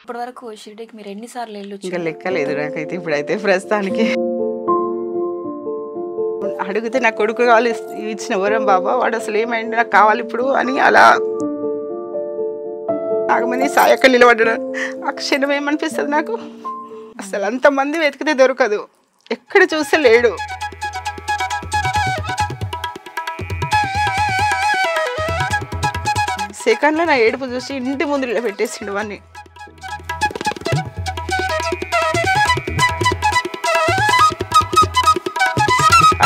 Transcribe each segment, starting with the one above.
ఇప్పటి వరకు షిరిడీకి మీరు ఎన్ని సార్లు వెళ్ళొచ్చు? ఇంకా లెక్కలేదు నాకైతే ఇప్పుడైతే ప్రస్తుతానికి. అడిగితే నా కొడుకు కావాలి ఇచ్చిన వరం బాబా, వాడు అసలు ఏమైంది నాకు కావాలి ఇప్పుడు అని అలా నాగమని సాయక్క నిలబడ్డా. ఆ క్షణం ఏమనిపిస్తుంది నాకు, అసలు అంతమంది వెతికితే దొరకదు, ఎక్కడ చూస్తే లేడు. సెకండ్లో నా ఏడుపు చూసి ఇంటి ముందు ఇలా పెట్టేసిండు వాడిని.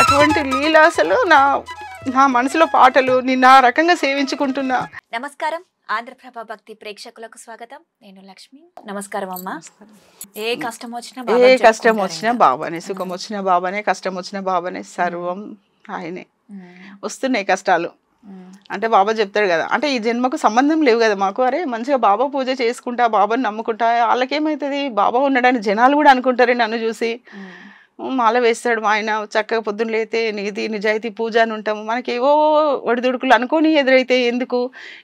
అటువంటి లీల అసలు నా నా మనసులో పాటలు నిన్న ఆ రకంగా సేవించుకుంటున్నా. నమస్కారం, ఆంధ్రప్రభ భక్తి ప్రేక్షకులకు స్వాగతం. నేను లక్ష్మి. నమస్కారం అమ్మా. ఏ కష్టం వచ్చినా బాబానే, సుఖం వచ్చిన బాబానే, కష్టం వచ్చిన బాబానే, సర్వం ఆయనే. వస్తున్నాయి కష్టాలు అంటే బాబా చెప్తాడు కదా, అంటే ఈ జన్మకు సంబంధం లేవు కదా మాకు. అరే మంచిగా బాబా పూజ చేసుకుంటా, బాబాని నమ్ముకుంటా, వాళ్ళకేమవుతుంది బాబా ఉండడానికి జనాలు కూడా అనుకుంటారే నన్ను చూసి. మాల వేస్తాడు మా ఆయన, చక్కగా పొద్దున్న లేతే నీతి నిజాయితీ పూజ అని ఉంటాము. మనకి ఏవో ఒడిదుడుకులు అనుకొని ఎదురైతే ఎందుకు,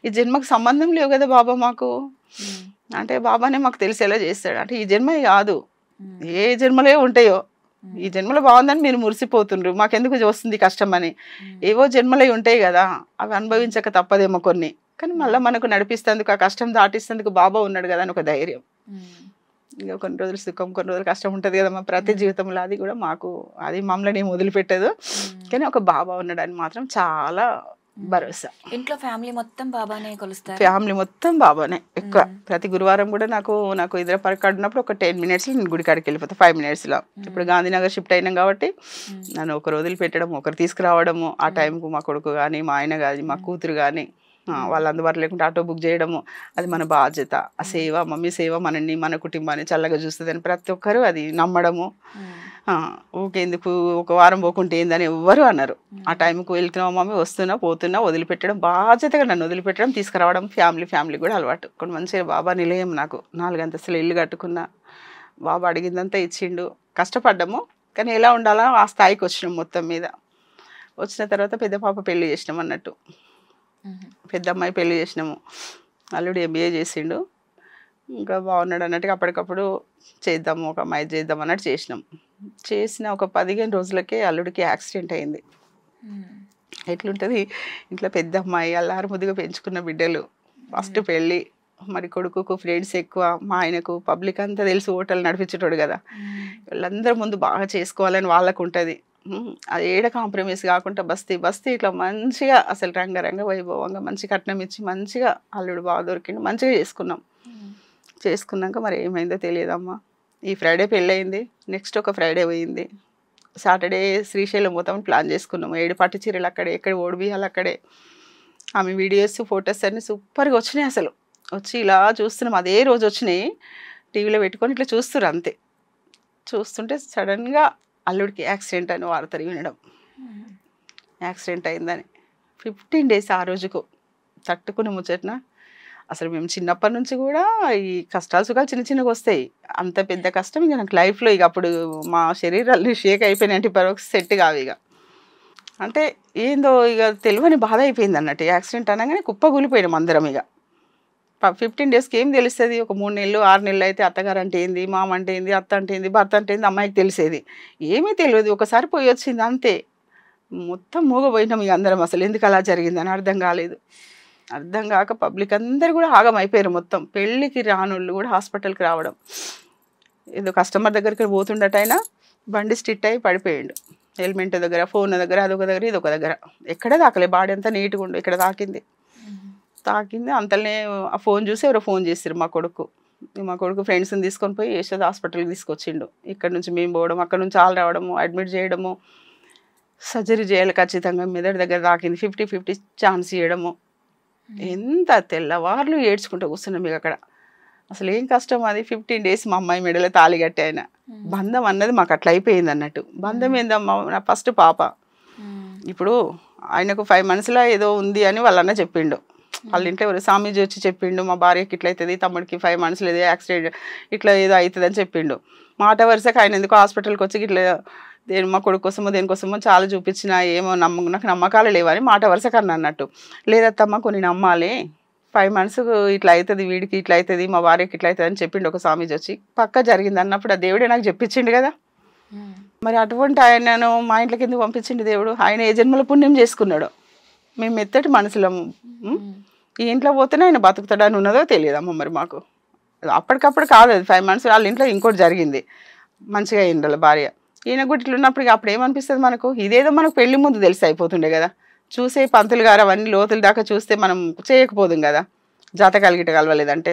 ఈ జన్మకు సంబంధం లేవు కదా బాబా మాకు. అంటే బాబానే మాకు తెలిసేలా చేస్తాడు. అంటే ఈ జన్మ కాదు, ఏ జన్మలే ఉంటాయో, ఈ జన్మలో బాగుందని మీరు మురిసిపోతుండ్రు, మాకెందుకు వస్తుంది కష్టం అని. ఏవో జన్మలే ఉంటాయి కదా, అవి అనుభవించక తప్పదేమో కొన్ని. కానీ మళ్ళీ మనకు నడిపిస్తేందుకు, ఆ కష్టం దాటిస్తేందుకు బాబా ఉన్నాడు కదా అని ఒక ధైర్యం. ఇంకా కొన్ని రోజులు సుఖం, కొన్ని రోజులు కష్టం ఉంటుంది కదా మా ప్రతి జీవితంలో. అది కూడా మాకు, అది మమ్మల్ని ఏం వదిలిపెట్టదు. కానీ ఒక బాబా ఉన్నాడని మాత్రం చాలా భరోసా. ఇంట్లో ఫ్యామిలీ మొత్తం బాబానే కొలుస్తారు? ఫ్యామిలీ మొత్తం బాబానే ఎక్కువ. ప్రతి గురువారం కూడా నాకు ఇద్దరు పరకాడు ఉన్నప్పుడు ఒక 10 minutes నేను గుడి కాడికి వెళ్ళిపోతా, 5 minutesలో. ఇప్పుడు గాంధీనగర్ షిఫ్ట్ అయినాం కాబట్టి నన్ను ఒకరు వదిలిపెట్టడం, ఒకరు తీసుకురావడము, ఆ టైంకు మా కొడుకు కానీ, మా ఆయన కానీ, మా కూతురు కానీ వాళ్ళు అందుబాటులో లేకుంటే ఆటో బుక్ చేయడము, అది మన బాధ్యత. ఆ సేవ, మమ్మీ సేవ మనల్ని, మన కుటుంబాన్ని చల్లగా చూస్తుందని ప్రతి ఒక్కరు అది నమ్మడము. ఊకెందుకు ఒక వారం పోకుంటే ఏందని ఎవ్వరు అన్నారు. ఆ టైంకు వెళ్తున్నావు మమ్మీ, వస్తున్నా పోతున్నా, వదిలిపెట్టడం బాధ్యతగా, నన్ను వదిలిపెట్టడం, తీసుకురావడం. ఫ్యామిలీ కూడా అలవాటు. కొన్ని మంచిగా బాబా నిలయం. నాకు 4 అంతస్తులు ఇల్లు కట్టుకున్నా, బాబా అడిగిందంతా ఇచ్చిండు. కష్టపడ్డాము కానీ ఎలా ఉండాలో ఆ స్థాయికి వచ్చినాం మొత్తం మీద. వచ్చిన తర్వాత పెద్ద పాప పెళ్లి చేసినాం అన్నట్టు. పెద్ద అమ్మాయి పెళ్లి చేసినాము, అల్లుడు MBA చేసిండు. ఇంకా బాగున్నాడు అన్నట్టుగా అప్పటికప్పుడు చేద్దాము, ఒక అమ్మాయి చేద్దాం అన్నట్టు చేసిన ఒక 15 రోజులకే అల్లుడికి యాక్సిడెంట్ అయింది. ఎట్లుంటుంది ఇంట్లో పెద్ద అమ్మాయి, అల్లారు ముద్దుగా పెంచుకున్న బిడ్డలు, ఫస్ట్ పెళ్ళి, మరి కొడుకుకు ఫ్రెండ్స్ ఎక్కువ, మా ఆయనకు పబ్లిక్ అంతా తెలిసి హోటల్ నడిపించేటోడు కదా, వీళ్ళందరూ ముందు బాగా చేసుకోవాలని వాళ్ళకు ఉంటుంది. అది ఏడ కాంప్రమైజ్ కాకుండా బస్తీ ఇట్లా మంచిగా అసలు రంగరంగ వైభవంగా మంచి కట్నం ఇచ్చి మంచిగా అల్లుడు బాగా దొరికిండు, మంచిగా చేసుకున్నాక మరి ఏమైందో తెలియదమ్మా. ఈ ఫ్రైడే పెళ్ళయింది, నెక్స్ట్ ఒక ఫ్రైడే పోయింది, సాటర్డే శ్రీశైలం పోతామని ప్లాన్ చేసుకున్నాము. 7 పట్టు చీరలు అక్కడే, ఎక్కడ ఓడిబియ్యాలు అక్కడే. ఆమె వీడియోస్ ఫొటోస్ అన్నీ సూపర్గా వచ్చినాయి. అసలు వచ్చి ఇలా చూస్తున్నాం, అదే రోజు వచ్చినాయి, టీవీలో పెట్టుకొని ఇట్లా చూస్తున్నారు అంతే. చూస్తుంటే సడన్గా అల్లుడికి యాక్సిడెంట్ అని వార్తలు వినడం, యాక్సిడెంట్ అయిందని. 15 days ఆ రోజుకు తట్టుకుని ముచ్చట్న. అసలు మేము చిన్నప్పటి నుంచి కూడా ఈ కష్టాలు సుఖాలు చిన్నగా వస్తాయి, అంత పెద్ద కష్టం ఇక నాకు లైఫ్లో. ఇక అప్పుడు మా శరీరాలు షేక్ అయిపోయినాయంటే పరోక్ష సెట్ కావు ఇక. అంటే ఏందో ఇక తెలియని బాధ అయిపోయింది అన్నట్టు. యాక్సిడెంట్ అనగానే కుప్పగూలిపోయినాం అందరం. ఇక 15 daysకి ఏం తెలుస్తుంది, ఒక 3 నెలలు 6 నెలలు అయితే అత్తగారు అంటే ఏంది, మామ అంటే ఏంది, అత్త అంటే ఏంది, భర్త అంటే ఏంది అమ్మాయికి తెలిసేది. ఏమీ తెలియదు, ఒకసారి పోయి వచ్చింది అంతే. మొత్తం మూగపోయినాం ఇక అందరం. అసలు ఎందుకు అలా జరిగిందని అర్థం కాలేదు. అర్థం కాక పబ్లిక్ అందరు కూడా ఆగం అయిపోయారు మొత్తం. పెళ్ళికి రానోళ్ళు కూడా హాస్పిటల్కి రావడం. ఏదో కస్టమర్ దగ్గరికి పోతుండటైనా బండి స్టిట్ అయి పడిపోయాడు. హెల్మెట్ దగ్గర, ఫోన్ దగ్గర, అదొక దగ్గర, ఇదొక దగ్గర. ఎక్కడే తాకలే, బాడీ అంతా నీట్గా ఉండు, ఇక్కడ తాకింది. అంతలోనే ఆ ఫోన్ చూసి ఎవరో ఫోన్ చేసారు మా కొడుకు ఫ్రెండ్స్ని తీసుకొని పోయి యశోద హాస్పిటల్కి తీసుకొచ్చిండు. ఇక్కడ నుంచి మేము పోవడం, అక్కడ నుంచి వాళ్ళు రావడము, అడ్మిట్ చేయడము, సర్జరీ చేయాలి ఖచ్చితంగా, మెదడు దగ్గర తాకింది, 50-50 ఛాన్స్ ఇవ్వడము. ఎంత తెల్లవార్లు ఏడ్చుకుంటూ కూర్చున్నాం మీకు అక్కడ. అసలు ఏం కష్టం అది. 15 days మా అమ్మాయి మెడలో తాళి కట్టి ఆయన. బంధం అన్నది మాకు అట్లా అయిపోయింది అన్నట్టు. బంధం ఏందమ్మా, నా ఫస్ట్ పాప. ఇప్పుడు ఆయనకు 5 monthsలో ఏదో ఉంది అని వాళ్ళన్న చెప్పిండు. వాళ్ళ ఇంట్లో ఎవరు స్వామీజీ వచ్చి చెప్పిండు, మా భార్యకి ఇట్లా అవుతుంది, తమ్ముడికి 5 months ఏదో యాక్సిడెంట్ ఇట్లా ఏదో అవుతుంది అని చెప్పిండు. మాట వరుసకి ఆయన ఎందుకో హాస్పిటల్కి వచ్చి ఇట్లా మా కొడుకు కోసమో దేనికోసమో చాలా చూపించిన, ఏమో నాకు నమ్మకాలు లేవని మాట వరుసకు అన్నట్టు. లేదత్తమ్మ కొన్ని నమ్మాలి, 5 months ఇట్లా అవుతుంది, వీడికి ఇట్లా అవుతుంది, మా భార్యకి ఇట్లా అవుతుంది అని చెప్పిండు ఒక స్వామీజీ వచ్చి. పక్క జరిగింది అన్నప్పుడు ఆ దేవుడే నాకు చెప్పించిండు కదా. మరి అటువంటి ఆయనను మా ఇంట్లోకి ఎందుకు పంపించిండు దేవుడు? ఆయన ఏ జన్మల పుణ్యం చేసుకున్నాడు. మేము మెత్తటి మనసులము. ఈ ఇంట్లో పోతేనే ఆయన బతుకుతాడని ఉన్నదో తెలియదమ్మ మరి మాకు. అప్పటికప్పుడు కాదు అది 5 months వాళ్ళ ఇంట్లో ఇంకోటి జరిగింది, మంచిగా అయింది వాళ్ళ భార్య. ఈయన కూడా ఇట్లా ఉన్నప్పుడు అప్పుడు ఏమనిపిస్తుంది మనకు? ఇదేదో మనకు పెళ్లి ముందు తెలిసి అయిపోతుండే కదా. చూసే పంతులు గారు అవన్నీ లోతుల దాకా చూస్తే మనం చేయకపోదుం కదా, జాతకాలు గిట్ట కలవలేదంటే.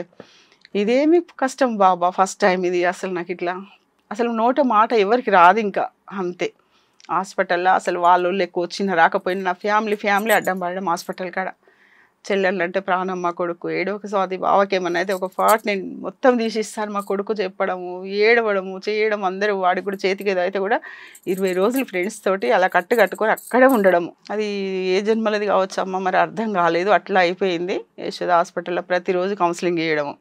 ఇదేమి కష్టం బాబా, ఫస్ట్ టైం ఇది. అసలు నాకు ఇట్లా అసలు నోట మాట ఎవరికి రాదు ఇంకా. అంతే హాస్పిటల్లో అసలు వాళ్ళు ఎక్కువ వచ్చిన రాకపోయినా నా ఫ్యామిలీ అడ్డం పడడం హాస్పిటల్ కాడ. చెల్లెళ్ళు అంటే ప్రాణం, మా కొడుకు ఏడవక స్వాతి బావకేమన్నా అయితే ఒక పాట నేను మొత్తం తీసిస్తాను మా కొడుకు చెప్పడము, ఏడవడము చేయడం. అందరూ వాడికి కూడా చేతికి ఏదో అయితే కూడా 20 రోజులు ఫ్రెండ్స్ తోటి అలా కట్టుకొని అక్కడే ఉండడము. అది ఏ జన్మలది కావచ్చు అమ్మ, మరి అర్థం కాలేదు. అట్లా అయిపోయింది. యశోద హాస్పిటల్లో ప్రతిరోజు కౌన్సిలింగ్ చేయడము.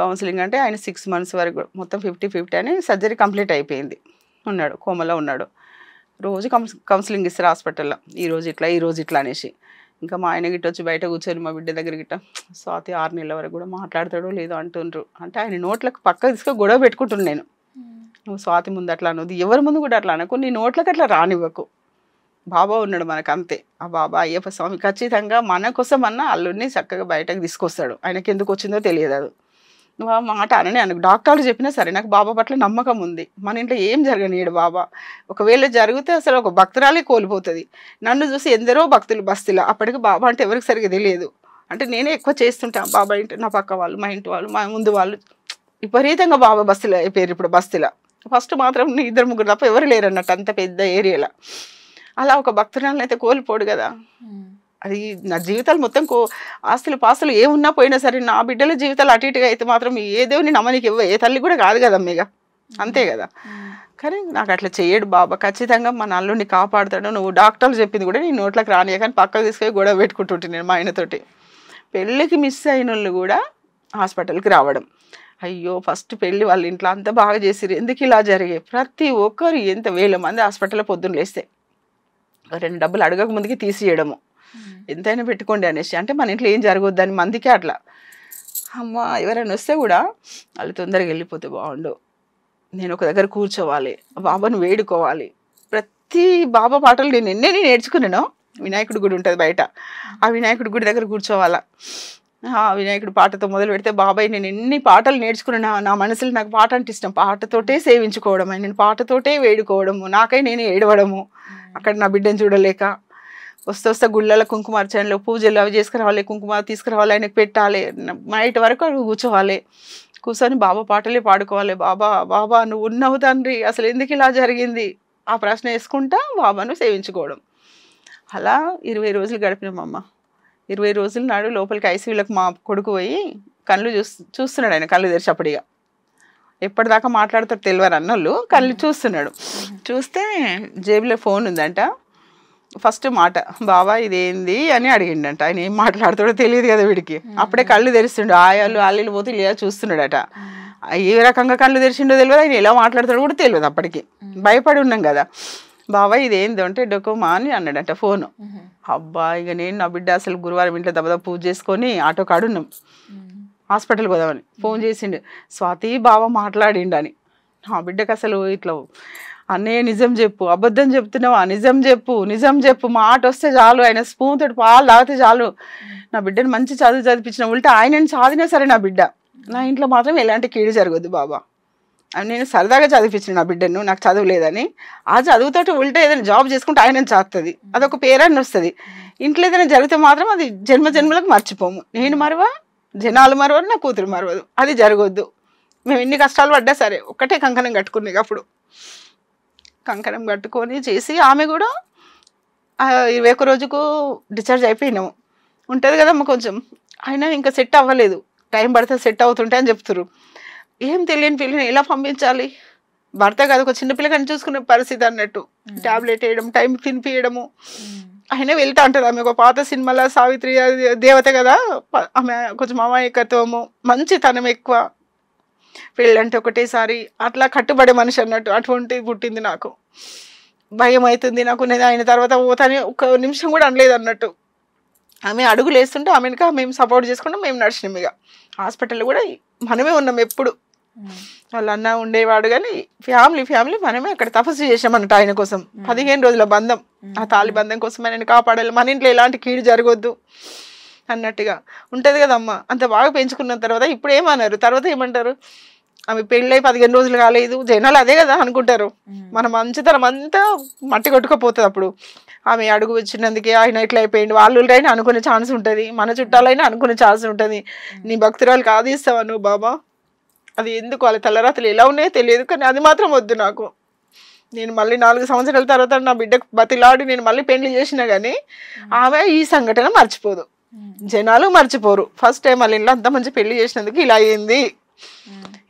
కౌన్సిలింగ్ అంటే ఆయన 6 months వరకు మొత్తం 50-50 అని సర్జరీ కంప్లీట్ అయిపోయింది. ఉన్నాడు, కోమలో ఉన్నాడు. రోజు కౌన్సిలింగ్ ఇస్తారు హాస్పిటల్లో, ఈరోజు ఇట్లా అనేసి. ఇంకా మా ఆయన గిట్ట వచ్చి బయట కూర్చొని మా బిడ్డ దగ్గర గిట్ట స్వాతి 6 నెలల వరకు కూడా మాట్లాడతాడో లేదో అంటుండ్రు. అంటే ఆయన నోట్లకు పక్క తీసుకొని గొడవ పెట్టుకుంటున్నాను నేను. నువ్వు స్వాతి ముందు అట్లా అనొద్దు, ఎవరి ముందు కూడా అట్లా అనకు, నీ నోట్లకు అట్లా రానివ్వకు. బాబా ఉన్నాడు మనకు అంతే. ఆ బాబా అయ్యప్ప స్వామి ఖచ్చితంగా మన కోసం అన్న అల్లుడిని చక్కగా బయటకు తీసుకొస్తాడు. ఆయనకి ఎందుకు వచ్చిందో తెలియదు. అది నువ్వు ఆ మాట అననే అనకు. డాక్టర్లు చెప్పినా సరే నాకు బాబా పట్ల నమ్మకం ఉంది. మన ఇంట్లో ఏం జరగనీయడు బాబా. ఒకవేళ జరిగితే అసలు ఒక భక్తురాలే కోల్పోతుంది. నన్ను చూసి ఎందరో భక్తులు బస్తీలో. అప్పటికి బాబా అంటే ఎవరికి సరిగ్గా తెలియదు. అంటే నేనే ఎక్కువ చేస్తుంటాను. బాబా ఇంటి నా పక్క వాళ్ళు, మా ఇంటి వాళ్ళు, మా ముందు వాళ్ళు విపరీతంగా బాబా బస్తీలో అయిపోయారు. ఇప్పుడు బస్తీలో ఫస్ట్ మాత్రం 2-3 తప్ప ఎవరు లేరు అన్నట్టు, అంత పెద్ద ఏరియాలో. అలా ఒక భక్తురాలను అయితే కోల్పోడు కదా. అది నా జీవితాలు మొత్తం ఆస్తులు పాస్తులు ఏమున్నా పోయినా సరే నా బిడ్డల జీవితాలు అటు ఇటుగా అయితే మాత్రం ఏ దేవుని నమ్మనికి ఏ తల్లి కూడా కాదు కదమ్మ ఇక, అంతే కదా. కానీ నాకు అట్లా చేయడు బాబా. ఖచ్చితంగా మన అల్లుడిని కాపాడుతాడు. నువ్వు డాక్టర్లు చెప్పింది కూడా నీ నోట్లోకి రానియ, కానీ పక్కకు తీసుకొని గొడవ పెట్టుకుంటుంటే నేను మా ఆయనతోటి. పెళ్ళికి మిస్ అయిన వాళ్ళు కూడా హాస్పిటల్కి రావడం. అయ్యో ఫస్ట్ పెళ్ళి వాళ్ళ ఇంట్లో అంత బాగా చేసిరు, ఎందుకు ఇలా జరిగాయి? ప్రతి ఒక్కరు ఎంత వేల మంది హాస్పిటల్లో పొద్దున్న లేస్తే 2 డబ్బులు అడగక ముందుకి తీసియడము, ఎంతైనా పెట్టుకోండి అనేసి. అంటే మన ఇంట్లో ఏం జరగొద్దని మందికే అట్లా. అమ్మ ఎవరైనా వస్తే కూడా వాళ్ళు తొందరగా వెళ్ళిపోతే బాగుండు, నేను ఒక దగ్గర కూర్చోవాలి, బాబాను వేడుకోవాలి. ప్రతి బాబా పాటలు నేను ఎన్నే నేర్చుకున్నాను. వినాయకుడి గుడి ఉంటుంది బయట, ఆ వినాయకుడి గుడి దగ్గర కూర్చోవాలా. ఆ వినాయకుడి పాటతో మొదలు పెడితే బాబాయ్ నేను ఎన్ని పాటలు నేర్చుకున్నా. నా మనసులో నాకు పాట అంటే ఇష్టం. పాటతోటే సేవించుకోవడం, నేను పాటతోటే వేడుకోవడము, నాకై నేను ఏడవడము. అక్కడ నా బిడ్డను చూడలేక వస్తే గుళ్ళలో కుంకుమార్చనలు పూజలు అవి చేసుకురావాలి, కుంకుమ తీసుకురావాలి, ఆయనకు పెట్టాలి. నైట్ వరకు కూర్చోవాలి, కూర్చొని బాబా పాటలే పాడుకోవాలి. బాబా బాబా నువ్వు ఉన్నావు తండ్రి, అసలు ఎందుకు ఇలా జరిగింది ఆ ప్రశ్న వేసుకుంటా బాబాను సేవించుకోవడం. అలా 20 రోజులు గడిపినామమ్మ. 20 రోజుల నాడు లోపలికి ఐసీయూలకు మా కొడుకు పోయి కళ్ళు చూస్తున్నాడు. ఆయన కళ్ళు తెరిచేపడిగా ఎప్పటిదాకా మాట్లాడతాడు తెలియరు అన్నోళ్ళు, కళ్ళు చూస్తున్నాడు. చూస్తే జేబులో ఫోన్ ఉందంట. ఫస్ట్ మాట బాబా ఇదేంది అని అడిగిండంట. ఆయన ఏం మాట్లాడుతాడో తెలియదు కదా వీడికి. అప్పుడే కళ్ళు తెరిస్తుండు. ఆయాలు ఆళ్ళు పోతే ఇలా చూస్తున్నాడట. ఏ రకంగా కళ్ళు తెరిచిండో తెలియదు, ఆయన ఎలా మాట్లాడతాడో కూడా తెలియదు. అప్పటికి భయపడి ఉన్నాం కదా. బాబా ఇదేందో అంటే డొకోమా అని అన్నాడట ఫోను. అబ్బా ఇక నేను నా బిడ్డ అసలు గురువారం ఇంట్లో దెబ్బ పూజ చేసుకొని ఆటో కాడున్నాం, హాస్పిటల్ పోదామని. ఫోన్ చేసిండు, స్వాతి బాబా మాట్లాడిండు అని. నా బిడ్డకు అసలు ఇట్లా అన్నయ్య నిజం చెప్పు, అబద్ధం చెప్తున్నావా, నిజం చెప్పు మాట వస్తే చాలు, ఆయన స్పూన్ తోటి పాలు తాగితే చాలు. నా బిడ్డను మంచి చదువు చదివించిన ఉల్టా ఆయనని చదివినా సరే నా బిడ్డ, నా ఇంట్లో మాత్రం ఎలాంటి కీడు జరగద్దు బాబా. నేను సరదాగా చదివించిన నా బిడ్డను, నాకు చదువు లేదని. ఆ చదువుతోటి ఉల్టా ఏదైనా జాబ్ చేసుకుంటే ఆయన చేస్తుంది, అదొక పేరాన్ని వస్తుంది. ఇంట్లో ఏదైనా జరిగితే మాత్రం అది జన్మలకు మర్చిపోము. నేను మరవా, జనాలు మరవరు, నా కూతురు మరవదు. అది జరగొద్దు. మేము ఎన్ని కష్టాలు పడ్డా సరే ఒక్కటే కంకణం కట్టుకున్నాయి. అప్పుడు కంకణం కట్టుకొని చేసి ఆమె కూడా 21 రోజుకు డిశ్చార్జ్ అయిపోయినాము. ఉంటుంది కదమ్మా కొంచెం, అయినా ఇంకా సెట్ అవ్వలేదు, టైం పడితే సెట్ అవుతుంటే అని చెప్తారు. ఏం తెలియని పిల్లని ఎలా పంపించాలి? భర్త కాదు ఒక చిన్నపిల్లగాని చూసుకునే పరిస్థితి అన్నట్టు. టాబ్లెట్ వేయడం, టైం తినిపించడము. అయినా వెళ్తా అంటారు. ఆమె ఒక పాత సినిమాలో సావిత్రి దేవత కదా, ఆమె కొంచెం అమాయకత్వము, మంచితనం ఎక్కువ, పెళ్ళంటే ఒకటేసారి అట్లా కట్టుబడే మనిషి అన్నట్టు. అటువంటిది పుట్టింది నాకు. భయం అవుతుంది నాకు, నేను ఆయన తర్వాత పోతానే ఒక్క నిమిషం కూడా అనలేదు అన్నట్టు. ఆమె అడుగులు వేస్తుంటే ఆమెనుక మేము సపోర్ట్ చేసుకుంటాం, మేము నడిచినాం. ఇక హాస్పిటల్లో కూడా మనమే ఉన్నాం ఎప్పుడు. వాళ్ళ అన్న ఉండేవాడు కానీ ఫ్యామిలీ మనమే అక్కడ తపస్సు చేసామన్నట్టు ఆయన కోసం. 15 రోజుల బంధం, ఆ తాళి బంధం కోసం ఆయన కాపాడాలి, మన ఇంట్లో ఎలాంటి కీడు జరగొద్దు అన్నట్టుగా ఉంటుంది కదమ్మా. అంత బాగా పెంచుకున్న తర్వాత ఇప్పుడు ఏమన్నారు, తర్వాత ఏమంటారు, ఆమె పెళ్ళై 15 రోజులు కాలేదు, జనాలు అదే కదా అనుకుంటారు. మన మంచితనం అంతా మట్టి కొట్టుకపోతుంది. అప్పుడు ఆమె అడుగు వచ్చినందుకే ఆయన ఇట్లా అయిపోయింది, వాళ్ళైనా అనుకునే ఛాన్స్ ఉంటుంది, మన చుట్టాలైనా అనుకునే ఛాన్స్ ఉంటుంది. నీ భక్తురాలు కాదిస్తావా నువ్వు బాబా, అది ఎందుకు వాళ్ళ తలరాతలు ఎలా ఉన్నాయో తెలియదు, కానీ అది మాత్రం వద్దు నాకు. నేను మళ్ళీ 4 సంవత్సరాల తర్వాత నా బిడ్డకు బతిలాడి నేను మళ్ళీ పెళ్లి చేసినా కానీ ఆమె ఈ సంఘటన మర్చిపోదు, జనాలు మర్చిపోరు. ఫస్ట్ టైం వాళ్ళ ఇంట్లో అంత మంచి పెళ్లి చేసినందుకు ఇలా అయింది,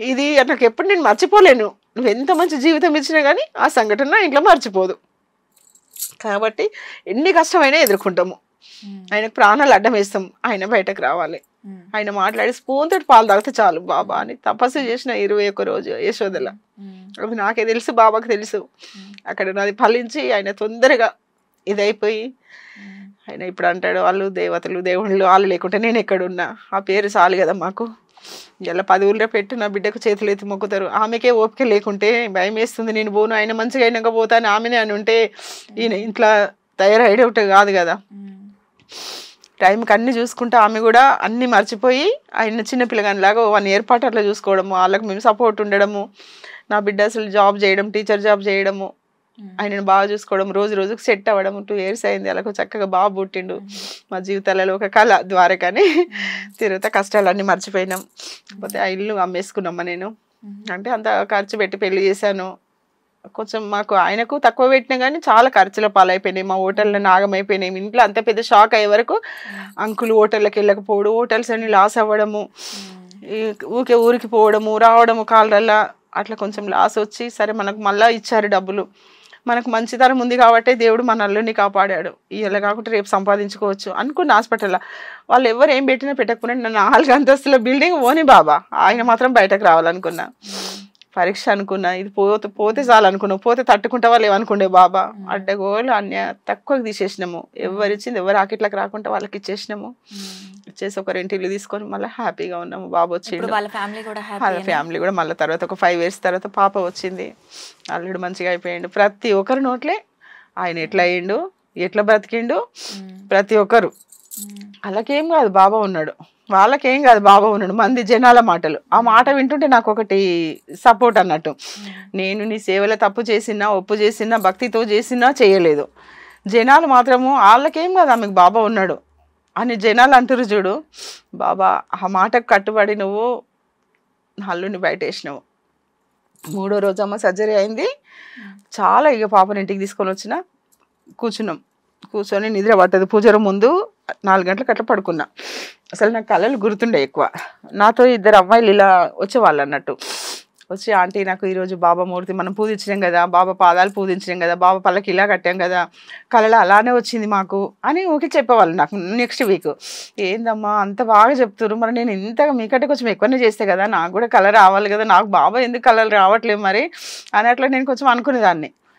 ఇది నాకు ఎప్పుడు నేను మర్చిపోలేను. నువ్వు ఎంత మంచి జీవితం ఇచ్చినా కానీ ఆ సంఘటన ఇంట్లో మర్చిపోదు. కాబట్టి ఎన్ని కష్టమైనా ఎదుర్కొంటాము. ఆయనకు ప్రాణాలు అడ్డం వేస్తాం, ఆయన బయటకు రావాలి. ఆయన మాట్లాడి స్పూన్ తోటి పాలు తాగితే చాలు బాబా అని తపస్సు చేసిన 21 రోజు యశోదల. అది నాకే తెలుసు, బాబాకి తెలుసు. అక్కడ నాది ఫలించి ఆయన తొందరగా ఇదైపోయి ఆయన ఇప్పుడు అంటాడు, వాళ్ళు దేవతలు దేవుళ్ళు వాళ్ళు లేకుంటే నేను ఎక్కడున్నా, ఆ పేరు చాలు కదా మాకు. ఇలా 10 ఊళ్ళో పెట్టి నా బిడ్డకు చేతులు ఎత్తి మొక్కుతారు. ఆమెకే ఓపిక లేకుంటే భయం వేస్తుంది, నేను పోను, ఆయన మంచిగా అయినాక పోతాను ఆమెనే అని ఉంటే ఈయన ఇంట్లో తయారయ్యే ఒకటి కాదు కదా. టైంకి అన్ని చూసుకుంటే ఆమె కూడా అన్ని మర్చిపోయి ఆయన చిన్నపిల్లగానిలాగా 1 year పాటు అట్లా చూసుకోవడము, వాళ్ళకి మేము సపోర్ట్ ఉండడము. నా బిడ్డ అసలు జాబ్ చేయడం, టీచర్ జాబ్ చేయడము, ఆయనను బాగా చూసుకోవడం, రోజు రోజుకు సెట్ అవ్వడం. 2 years అయింది, అలాగ చక్కగా బాబు పుట్టిండు. మా జీవితాలలో ఒక కళ ద్వారా కానీ తిరుగుతా కష్టాలన్నీ మర్చిపోయినాం. కాకపోతే ఆ ఇల్లు అమ్మేసుకున్నామ్మా నేను. అంటే అంత ఖర్చు పెట్టి పెళ్లి చేశాను. కొంచెం మాకు ఆయనకు తక్కువ పెట్టినా కానీ చాలా ఖర్చుల పాలైపోయినాయి. మా హోటల్లో నాగమైపోయినాయి. ఇంట్లో అంత పెద్ద షాక్ అయ్యే వరకు అంకులు హోటళ్ళకి వెళ్ళకపోవడం, హోటల్స్ అన్ని లాస్ అవ్వడము, ఊరికి పోవడము రావడము కాళ్ళల్లా అట్లా కొంచెం లాస్ వచ్చి, సరే మనకు మళ్ళీ ఇచ్చారు డబ్బులు, మనకు మంచితనం ఉంది కాబట్టి దేవుడు మన అల్లుని కాపాడాడు, ఇలా కాకుండా రేపు సంపాదించుకోవచ్చు అనుకున్న. హాస్పిటల్లో వాళ్ళు ఎవరు ఏం పెట్టినా పెట్టకపోయినా నన్ను 4 అంతస్తుల బిల్డింగ్ ఓని బాబా, ఆయన మాత్రం బయటకు రావాలనుకున్నా. పరీక్ష అనుకున్నా, ఇది పోతే చాలు అనుకున్నాం, పోతే తట్టుకుంటా వాళ్ళు ఏమనుకుండే బాబా. అడ్డగోలు అన్య తక్కువకి తీసేసినాము, ఎవరు ఇచ్చింది ఎవరు ఆకిట్లకు రాకుండా వాళ్ళకి ఇచ్చేసినాము. ఇచ్చేసి ఒక 2 ఇల్లు తీసుకొని మళ్ళీ హ్యాపీగా ఉన్నాము. బాబు వచ్చిండు, వాళ్ళ ఫ్యామిలీ కూడా మళ్ళీ తర్వాత ఒక 5 years తర్వాత పాప వచ్చింది. అల్లుడు మంచిగా అయిపోయిండు. ప్రతి ఒక్కరి నోట్లే ఆయన ఎట్లా అయ్యిండు, ఎట్లా బ్రతికిండు, ప్రతి ఒక్కరు. అలాకేం కాదు బాబా ఉన్నాడు, వాళ్ళకేం కాదు బాబా ఉన్నాడు. మంది జనాల మాటలు, ఆ మాట వింటుంటే నాకు ఒకటి సపోర్ట్ అన్నట్టు. నేను నీ సేవలో తప్పు చేసినా, ఒప్పు చేసినా, భక్తితో చేసినా చేయలేదు, జనాలు మాత్రము వాళ్ళకేం కాదు ఆమెకు బాబా ఉన్నాడు అని జనాలు అంటారు చూడు. బాబా ఆ మాటకు కట్టుబడి నువ్వు హల్లుని బయట వేసినావు. 3వ రోజు అమ్మ సర్జరీ అయింది. చాలా ఇక పాపని ఇంటికి తీసుకొని వచ్చిన, కూర్చొని నిద్ర పట్టదు. పూజ ముందు 4 గంటలకు అట్లా పడుకున్నా. అసలు నాకు కళలు గుర్తుండే ఎక్కువ. నాతో 2 అమ్మాయిలు ఇలా వచ్చేవాళ్ళు అన్నట్టు. వచ్చి ఆంటీ నాకు ఈరోజు బాబా మూర్తి మనం పూజించాం కదా, బాబా పాదాలు పూజించాం కదా, బాబా పళ్ళకి ఇలా కట్టాం కదా, కళలు అలానే వచ్చింది మాకు అని ఊకే చెప్పేవాళ్ళు నాకు. నెక్స్ట్ వీక్ ఏందమ్మా అంత బాగా చెప్తున్నారు, మరి నేను ఇంతగా మీకంటే కొంచెం ఎక్కువనే చేస్తే కదా, నాకు కూడా కళ రావాలి కదా, నాకు బాబా ఎందుకు కళలు రావట్లేదు మరి అని అట్లా నేను కొంచెం అనుకునేదాన్ని.